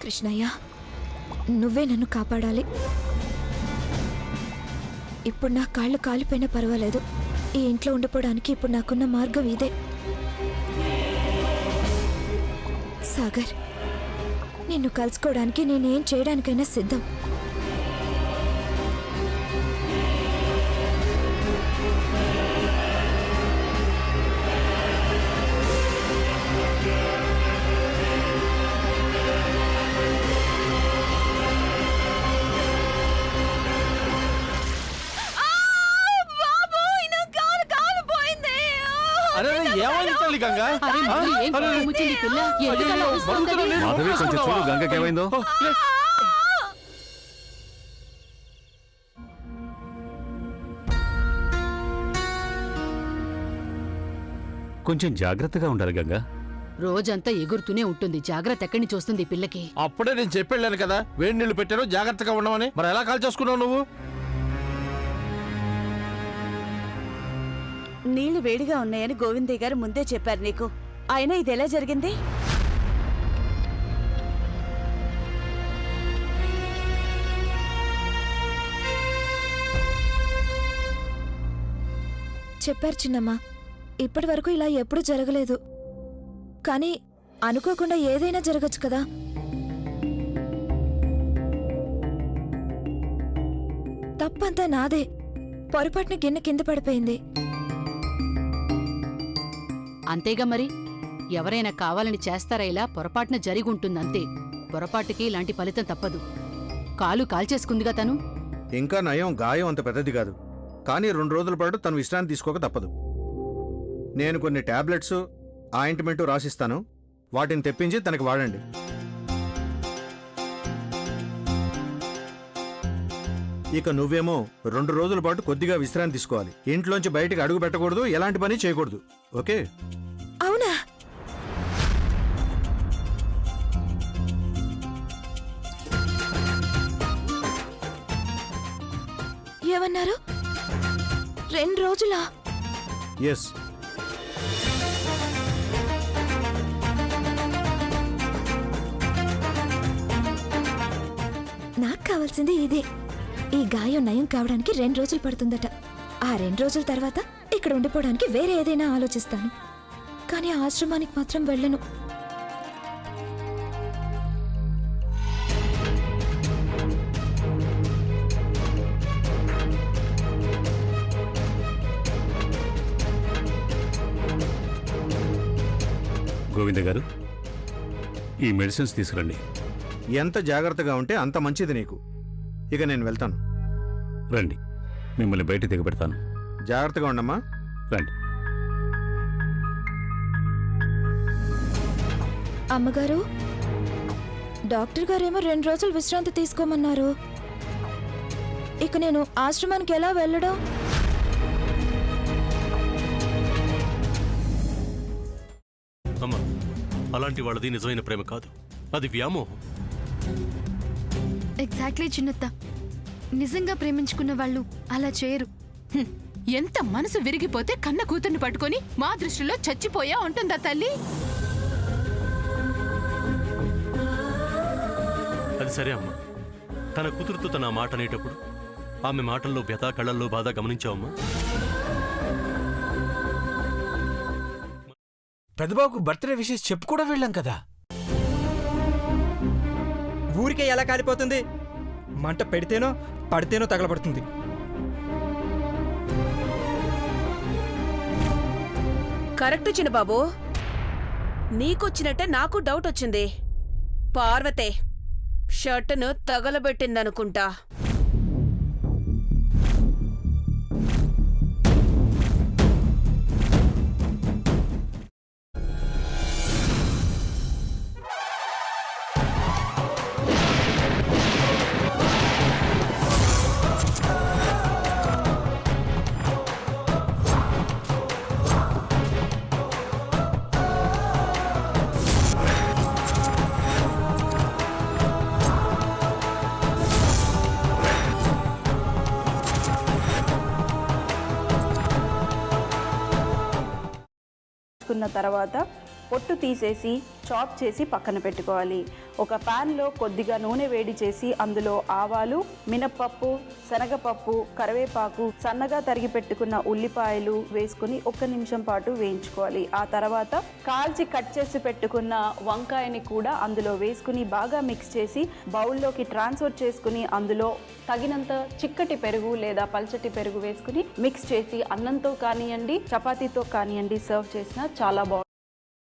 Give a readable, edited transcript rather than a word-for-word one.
కృష్ణయ్య, నువ్వే నన్ను కాపాడాలి. ఇప్పుడు నా కాళ్ళు కాలిపోయినా పర్వాలేదు. ఈ ఇంట్లో ఉండిపోవడానికి ఇప్పుడు నాకున్న మార్గం ఇదే. సాగర్, నిన్ను కలుసుకోవడానికి నేనేం చేయడానికైనా సిద్ధం. గంగకేమైందో? కొంచెం జాగ్రత్తగా ఉండాలి గంగా. రోజంతా ఎగురుతూనే ఉంటుంది. జాగ్రత్త ఎక్కడి నుంచి వస్తుంది పిల్లకి? అప్పుడే నేను చెప్పెళ్ళాను కదా, వేడి నీళ్లు పెట్టాను జాగ్రత్తగా ఉండమని. మరి ఎలా కాల్ చేసుకున్నావు నువ్వు? నీళ్లు వేడిగా ఉన్నాయని గోవిందయ్య గారు ముందే చెప్పారు నీకు. అయినా ఇది ఎలా జరిగింది? చెప్పారు చిన్నమ్మా, ఇప్పటి వరకు ఇలా ఎప్పుడూ జరగలేదు. కానీ అనుకోకుండా ఏదైనా జరగచ్చు కదా. తప్పంతా నాదే. పొరపాటున గిన్నె కింద పడిపోయింది. అంతేగా మరి, ఎవరైనా కావాలని చేస్తారా? ఇలా పొరపాటున జరిగుంటుందంతే. పొరపాటుకి ఇలాంటి ఫలితం తప్పదు. కాలు కాల్చేసుకుందిగా తను. ఇంకా నయం, గాయం అంత పెద్దది కాదు. కానీ 2 రోజుల పాటు తను విశ్రాంతి తీసుకోక తప్పదు. నేను కొన్ని టాబ్లెట్స్, ఆయింట్మెంటు రాసిస్తాను. వాటిని తెప్పించి తనకి వాడండి. ఇక నువ్వేమో 2 రోజుల పాటు కొద్దిగా విశ్రాంతి తీసుకోవాలి. ఇంట్లోంచి బయటికి అడుగు పెట్టకూడదు, ఎలాంటి పని చేయకూడదు. ఓకే? అవునా? ఏమన్నారు? 2 రోజులా? ఎస్. నాకు కావాల్సింది ఇదే. ఈ గాయం నయం కావడానికి 2 రోజులు పడుతుందట. ఆ 2 రోజుల తర్వాత ఇక్కడ ఉండిపోవడానికి వేరే ఏదైనా ఆలోచిస్తాను. కానీ ఆశ్రమానికి మాత్రం వెళ్ళను. గోవింద గారు, ఈ మెడిసిన్స్ తీసుకురండి. ఎంత జాగ్రత్తగా ఉంటే అంత మంచిది నీకు. ఇక నేను వెళ్తాను. రండి, మిమ్మల్ని బయట దిగబెడతాను. జాగ్రత్తగా ఉండమ్మా. రండి. అమ్మగారు, డాక్టర్ గారేమో 2 రోజులు విశ్రాంతి తీసుకోమన్నారు. ఇక నేను ఆశ్రమానికి ఎలా వెళ్ళడం? అమ్మా, అలాంటి వాళ్ళది నిజమైన ప్రేమ కాదు, అది వ్యామోహం. ఎగ్జాక్ట్లీ చిన్నత్త. నిజంగా ప్రేమించుకున్న వాళ్ళు అలా చేయరు. ఎంత మనసు విరిగిపోతే కన్న కూతుర్ని పట్టుకొని మా దృష్టిలో చచ్చిపోయా ఉంటుందా తల్లి? అది సరే అమ్మా, తన కూతురుతో తన మాట అనేటప్పుడు ఆమె మాటల్లో వ్యథ, కళ్ళల్లో బాధ గమనించావమ్మా? పెద్దబాబుకు బర్త్డే విషెస్ చెప్పు కూడా వెళ్ళాం కదా. ఊరికే ఎలా కాలిపోతుంది? మంట పెడితేనో పడితేనో తగలబడుతుంది. కరెక్ట్ చిన్నబాబు. నీకొచ్చినట్టే నాకు డౌట్ వచ్చింది. పార్వతే షర్టును తగలబెట్టిందనుకుంటా. తర్వాత పొట్టు తీసేసి చాప్ చేసి పక్కన పెట్టుకోవాలి. ఒక ప్యాన్లో కొద్దిగా నూనె వేడి చేసి అందులో ఆవాలు, మినప్పప్పు, శనగపప్పు, కరివేపాకు, సన్నగా తరిగి పెట్టుకున్న ఉల్లిపాయలు వేసుకుని 1 నిమిషం పాటు వేయించుకోవాలి. ఆ తర్వాత కాల్చి కట్ చేసి పెట్టుకున్న వంకాయని కూడా అందులో వేసుకుని బాగా మిక్స్ చేసి బౌల్లోకి ట్రాన్స్ఫర్ చేసుకుని అందులో తగినంత చిక్కటి పెరుగు లేదా పల్చటి పెరుగు వేసుకుని మిక్స్ చేసి అన్నంతో కానివ్వండి, చపాతీతో కానివ్వండి సర్వ్ చేసినా చాలా బాగుంటుంది.